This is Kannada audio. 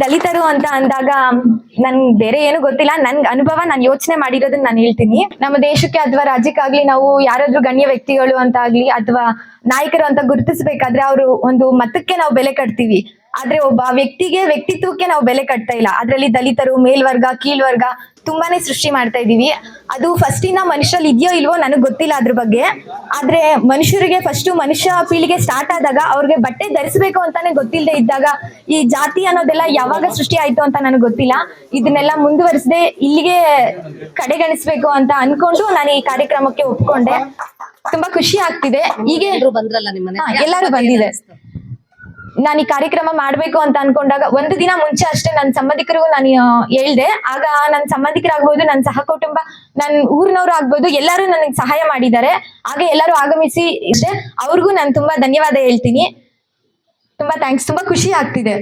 ದಲಿತರು ಅಂತ ಅಂದಾಗ ನನ್ ಬೇರೆ ಏನು ಗೊತ್ತಿಲ್ಲ, ನನ್ ಅನುಭವ, ನಾನು ಯೋಚನೆ ಮಾಡಿರೋದನ್ನ ನಾನು ಹೇಳ್ತೀನಿ. ನಮ್ಮ ದೇಶಕ್ಕೆ ಅಥವಾ ರಾಜ್ಯಕ್ಕಾಗ್ಲಿ ನಾವು ಯಾರಾದ್ರೂ ಗಣ್ಯ ವ್ಯಕ್ತಿಗಳು ಅಂತ ಆಗ್ಲಿ ಅಥವಾ ನಾಯಕರು ಅಂತ ಗುರುತಿಸ್ಬೇಕಾದ್ರೆ ಅವರು ಒಂದು ಮತಕ್ಕೆ ನಾವು ಬೆಲೆ ಕಟ್ತೀವಿ. ಆದ್ರೆ ಒಬ್ಬ ವ್ಯಕ್ತಿಗೆ, ವ್ಯಕ್ತಿತ್ವಕ್ಕೆ ನಾವು ಬೆಲೆ ಕಟ್ತಾ ಇಲ್ಲ. ಅದ್ರಲ್ಲಿ ದಲಿತರು, ಮೇಲ್ವರ್ಗ, ಕೀಳ್ವರ್ಗ ತುಂಬಾನೇ ಸೃಷ್ಟಿ ಮಾಡ್ತಾ ಇದೀವಿ. ಅದು ಫಸ್ಟಿನ ಮನುಷ್ಯರಲ್ಲಿ ಇದೆಯೋ ಇಲ್ವೋ ನನಗ್ ಗೊತ್ತಿಲ್ಲ ಅದ್ರ ಬಗ್ಗೆ. ಆದ್ರೆ ಮನುಷ್ಯರಿಗೆ ಫಸ್ಟ್ ಮನುಷ್ಯ ಪೀಳಿಗೆ ಸ್ಟಾರ್ಟ್ ಆದಾಗ ಅವ್ರಿಗೆ ಬಟ್ಟೆ ಧರಿಸಬೇಕು ಅಂತಾನೆ ಗೊತ್ತಿಲ್ಲದೆ ಇದ್ದಾಗ ಈ ಜಾತಿ ಅನ್ನೋದೆಲ್ಲ ಯಾವಾಗ ಸೃಷ್ಟಿ ಆಯ್ತು ಅಂತ ನನಗೆ ಗೊತ್ತಿಲ್ಲ. ಇದನ್ನೆಲ್ಲ ಮುಂದುವರಿಸದೆ ಇಲ್ಲಿಗೆ ಕಡೆಗಣಿಸ್ಬೇಕು ಅಂತ ಅನ್ಕೊಂಡು ನಾನು ಈ ಕಾರ್ಯಕ್ರಮಕ್ಕೆ ಒಪ್ಕೊಂಡೆ. ತುಂಬಾ ಖುಷಿ ಆಗ್ತಿದೆ. ಹೀಗೆ ಎಲ್ಲರೂ ಬಂದಿದೆ. ನಾನು ಈ ಕಾರ್ಯಕ್ರಮ ಮಾಡ್ಬೇಕು ಅಂತ ಅನ್ಕೊಂಡಾಗ ಒಂದು ದಿನ ಮುಂಚೆ ಅಷ್ಟೇ ನನ್ನ ಸಂಬಂಧಿಕರಿಗೂ ನಾನು ಹೇಳ್ದೆ. ಆಗ ನನ್ನ ಸಂಬಂಧಿಕರಾಗ್ಬೋದು, ನನ್ನ ಸಹಕುಟುಂಬ, ನನ್ನ ಊರಿನವರು ಆಗ್ಬೋದು, ಎಲ್ಲರೂ ನನಗೆ ಸಹಾಯ ಮಾಡಿದ್ದಾರೆ. ಹಾಗೆ ಎಲ್ಲರೂ ಆಗಮಿಸಿ ಇಷ್ಟೇ, ಅವ್ರಿಗೂ ನಾನು ತುಂಬಾ ಧನ್ಯವಾದ ಹೇಳ್ತೀನಿ. ತುಂಬಾ ಥ್ಯಾಂಕ್ಸ್. ತುಂಬಾ ಖುಷಿ ಆಗ್ತಿದೆ.